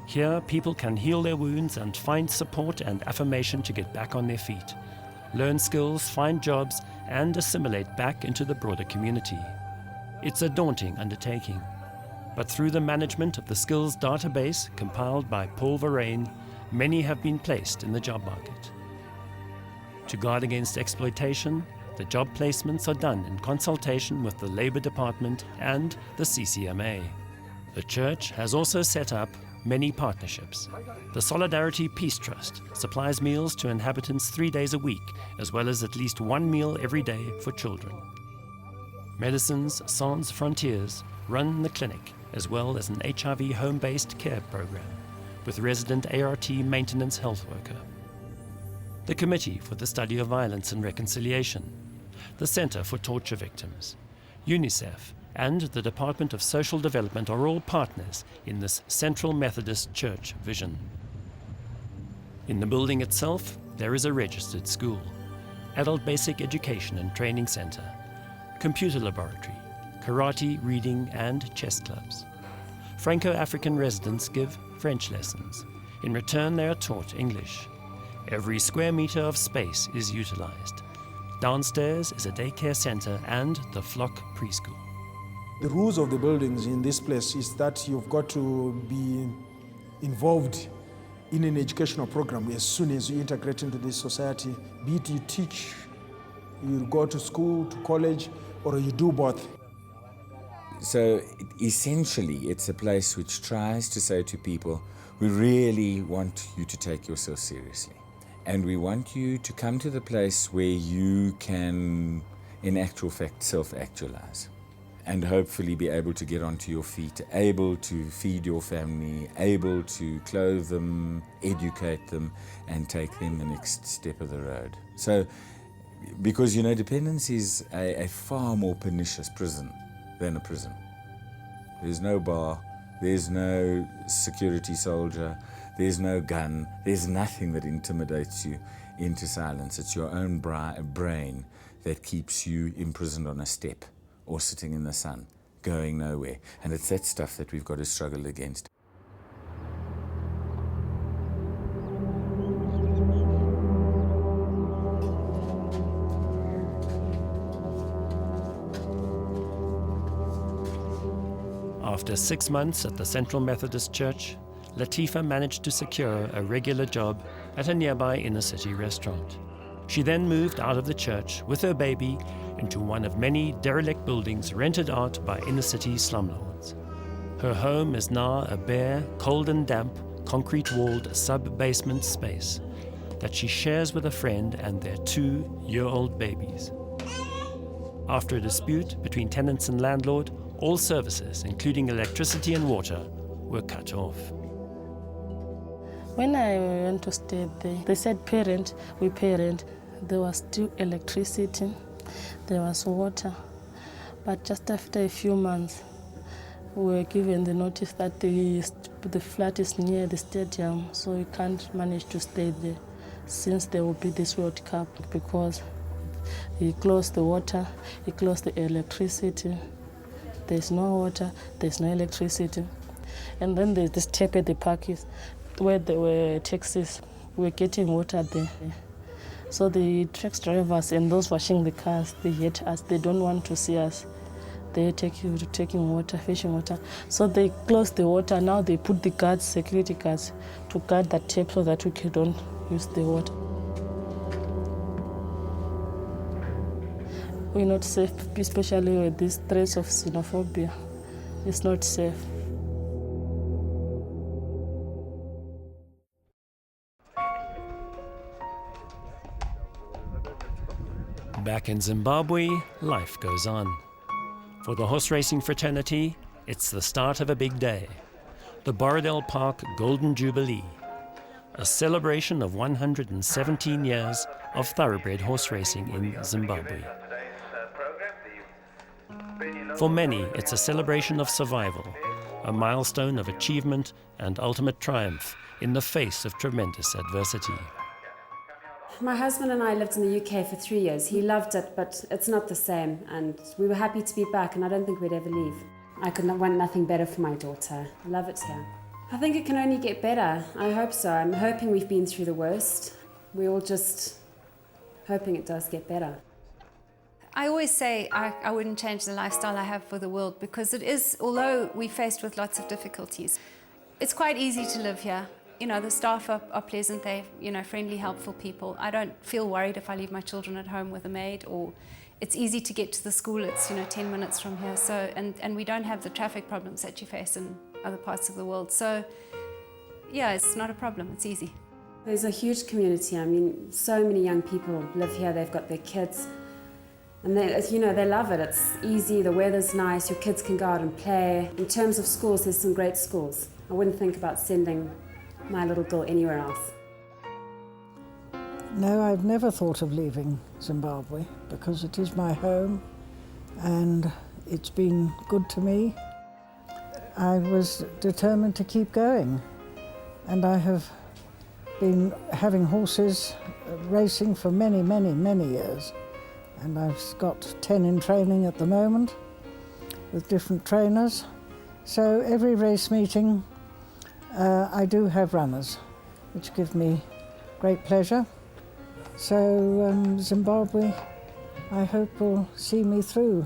Here, people can heal their wounds and find support and affirmation to get back on their feet, learn skills, find jobs, and assimilate back into the broader community. It's a daunting undertaking, but through the management of the skills database compiled by Paul Verreyn, many have been placed in the job market. To guard against exploitation, the job placements are done in consultation with the Labour Department and the CCMA. The church has also set up many partnerships. The Solidarity Peace Trust supplies meals to inhabitants 3 days a week, as well as at least 1 meal every day for children. Médecins Sans Frontières run the clinic, as well as an HIV home-based care program, with resident ART maintenance health worker. The Committee for the Study of Violence and Reconciliation, the Centre for Torture Victims, UNICEF, and the Department of Social Development are all partners in this Central Methodist Church vision. In the building itself, there is a registered school, Adult Basic Education and Training Center, computer laboratory, karate, reading, and chess clubs. Franco-African residents give French lessons. In return, they are taught English. Every square meter of space is utilized. Downstairs is a daycare center and the Flock preschool. The rules of the buildings in this place is that you've got to be involved in an educational program as soon as you integrate into this society. Be it you teach, you go to school, to college, or you do both. So essentially, it's a place which tries to say to people, we really want you to take yourself seriously. And we want you to come to the place where you can, in actual fact, self-actualize. And hopefully be able to get onto your feet, able to feed your family, able to clothe them, educate them, and take them the next step of the road. So, because, you know, dependence is a far more pernicious prison than a prison. There's no bar, there's no security soldier, there's no gun, there's nothing that intimidates you into silence. It's your own brain that keeps you imprisoned on a step or sitting in the sun, going nowhere. And it's that stuff that we've got to struggle against. After 6 months at the Central Methodist Church, Latifa managed to secure a regular job at a nearby inner-city restaurant. She then moved out of the church with her baby into one of many derelict buildings rented out by inner-city slumlords. Her home is now a bare, cold and damp, concrete-walled sub-basement space, that she shares with a friend and their 2-year-old babies. After a dispute between tenants and landlord, all services, including electricity and water, were cut off. When I went to stay there, they said parent, we parent. There was still electricity, there was water. But just after a few months, we were given the notice that the flat is near the stadium, so we can't manage to stay there since there will be this World Cup, because he closed the water, he closed the electricity. There's no water, there's no electricity. And then there's this tap at the parks where there were taxis. We were getting water there. So the truck drivers and those washing the cars, they hate us. They don't want to see us. They're taking water, fetching water. So they closed the water. Now they put the guards, security guards, to guard that tap so that we don't use the water. We're not safe, especially with these threats of xenophobia. It's not safe. Back in Zimbabwe, life goes on. For the horse racing fraternity, it's the start of a big day. The Borodale Park Golden Jubilee, a celebration of 117 years of thoroughbred horse racing in Zimbabwe. For many, it's a celebration of survival, a milestone of achievement and ultimate triumph in the face of tremendous adversity. My husband and I lived in the UK for 3 years. He loved it, but it's not the same, and we were happy to be back, and I don't think we'd ever leave. I could want nothing better for my daughter. I love it here. I think it can only get better. I hope so. I'm hoping we've been through the worst. We're all just hoping it does get better. I always say I wouldn't change the lifestyle I have for the world, because it is, although we're faced with lots of difficulties, it's quite easy to live here. You know, the staff are pleasant, they're, friendly, helpful people. I don't feel worried if I leave my children at home with a maid, or it's easy to get to the school, it's, 10 minutes from here. So, and we don't have the traffic problems that you face in other parts of the world. So, yeah, it's not a problem, it's easy. There's a huge community. I mean, so many young people live here, they've got their kids. And they love it. It's easy, the weather's nice, your kids can go out and play. In terms of schools, there's some great schools. I wouldn't think about sending my little girl anywhere else. No, I've never thought of leaving Zimbabwe because it is my home and it's been good to me. I was determined to keep going, and I have been having horses racing for many, many, many years. And I've got 10 in training at the moment with different trainers. So every race meeting I do have runners, which give me great pleasure. So Zimbabwe, I hope, will see me through.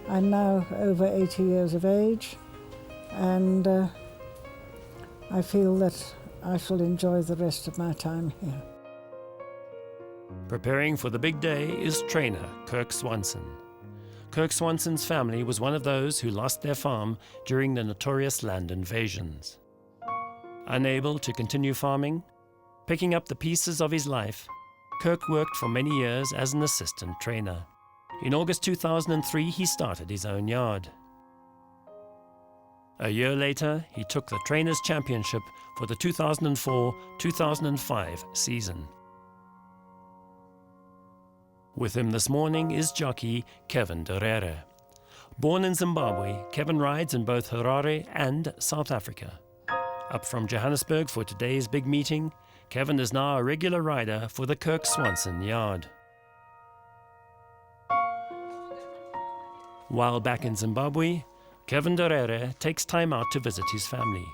I'm now over 80 years of age, and I feel that I shall enjoy the rest of my time here. Preparing for the big day is trainer Kirk Swanson. Kirk Swanson's family was one of those who lost their farm during the notorious land invasions. Unable to continue farming, picking up the pieces of his life, Kirk worked for many years as an assistant trainer. In August 2003, he started his own yard. A year later, he took the Trainers' Championship for the 2004-2005 season. With him this morning is jockey Kevin Derere. Born in Zimbabwe, Kevin rides in both Harare and South Africa. Up from Johannesburg for today's big meeting, Kevin is now a regular rider for the Kirk Swanson yard. While back in Zimbabwe, Kevin Derere takes time out to visit his family,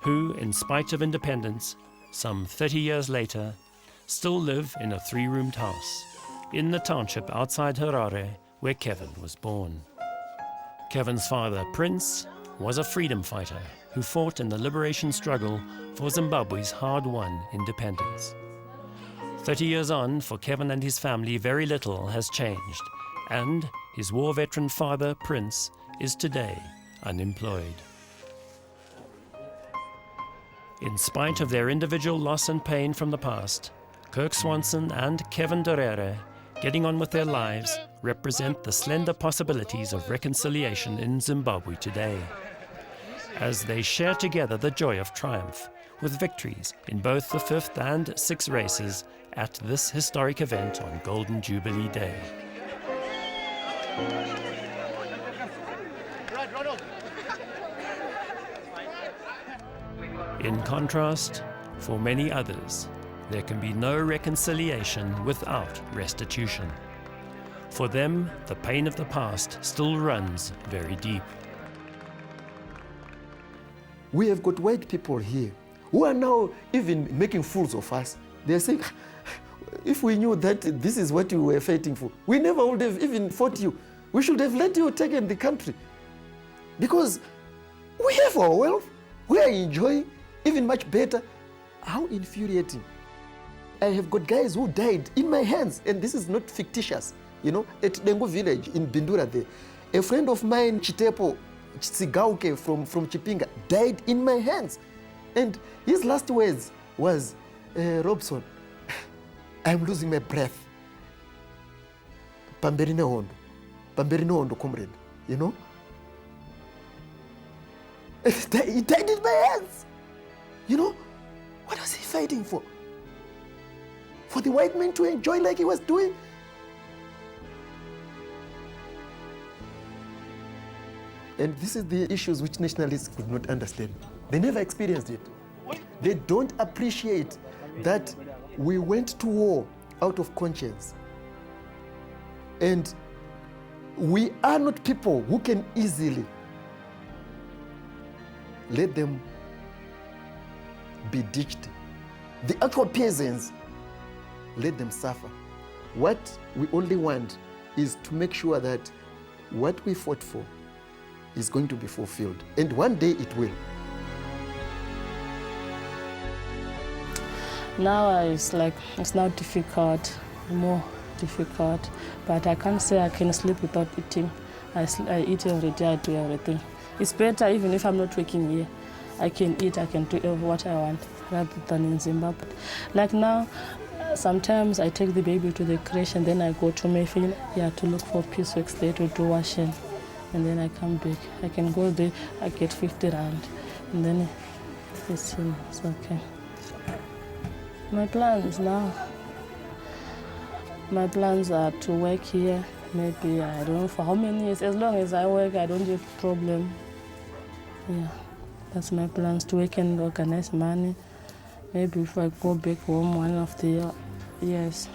who, in spite of independence, some 30 years later, still live in a 3-roomed house in the township outside Harare where Kevin was born. Kevin's father, Prince, was a freedom fighter who fought in the liberation struggle for Zimbabwe's hard-won independence. 30 years on, for Kevin and his family, very little has changed, and his war veteran father, Prince, is today unemployed. In spite of their individual loss and pain from the past, Kirk Swanson and Kevin Dorere, getting on with their lives, represent the slender possibilities of reconciliation in Zimbabwe today, as they share together the joy of triumph, with victories in both the 5th and 6th races at this historic event on Golden Jubilee Day. In contrast, for many others, there can be no reconciliation without restitution. For them, the pain of the past still runs very deep. We have got white people here who are now even making fools of us. They're saying, if we knew that this is what you were fighting for, we never would have even fought you. We should have let you take the country. Because we have our wealth, we are enjoying even much better. How infuriating. I have got guys who died in my hands, and this is not fictitious. You know, at Dengu village in Bindura there, a friend of mine, Chitepo Tsigauke from Chipinga, died in my hands. And his last words was, Robson, I'm losing my breath. Pamberine Hondo, comrade, you know? He died in my hands. You know, what was he fighting for? For the white man to enjoy like he was doing? And this is the issues which nationalists could not understand. They never experienced it. They don't appreciate that we went to war out of conscience. And we are not people who can easily let them be ditched. The actual peasants, let them suffer. What we only want is to make sure that what we fought for is going to be fulfilled. And one day it will. Now it's now difficult, more difficult, but I can't say I can sleep without eating. I eat every day, I do everything. It's better even if I'm not working here. I can eat, I can do what I want, rather than in Zimbabwe. Like now, sometimes I take the baby to the creche and then I go to Mayfield to look for piecework there to do washing. And then I come back. I can go there, I get 50 rand, and then it's okay. My plans now, my plans are to work here, maybe, I don't know for how many years. As long as I work, I don't have problem. Yeah, that's my plans, to work and organize money. Maybe if I go back home one of the years,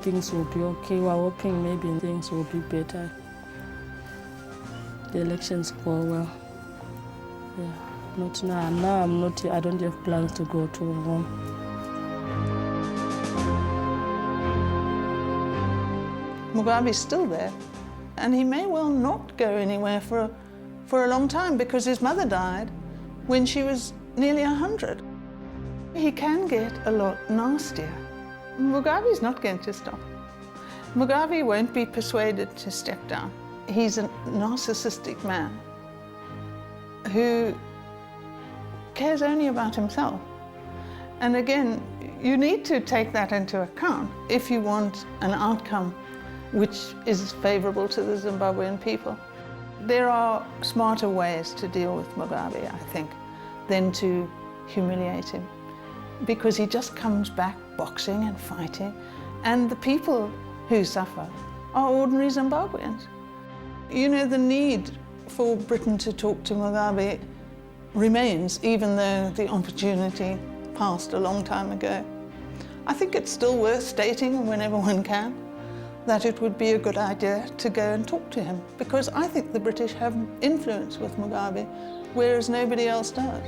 things will be okay. While working, maybe things will be better. The elections go well. Yeah, not now. Now I don't have plans to go to home. Mugabe's still there, and he may well not go anywhere for a long time because his mother died when she was nearly 100. He can get a lot nastier. Mugabe's not going to stop. Mugabe won't be persuaded to step down. He's a narcissistic man who cares only about himself. And again, you need to take that into account if you want an outcome which is favourable to the Zimbabwean people. There are smarter ways to deal with Mugabe, I think, than to humiliate him, because he just comes back boxing and fighting, and the people who suffer are ordinary Zimbabweans. You know, the need for Britain to talk to Mugabe remains, even though the opportunity passed a long time ago. I think it's still worth stating whenever one can that it would be a good idea to go and talk to him, because I think the British have influence with Mugabe, whereas nobody else does.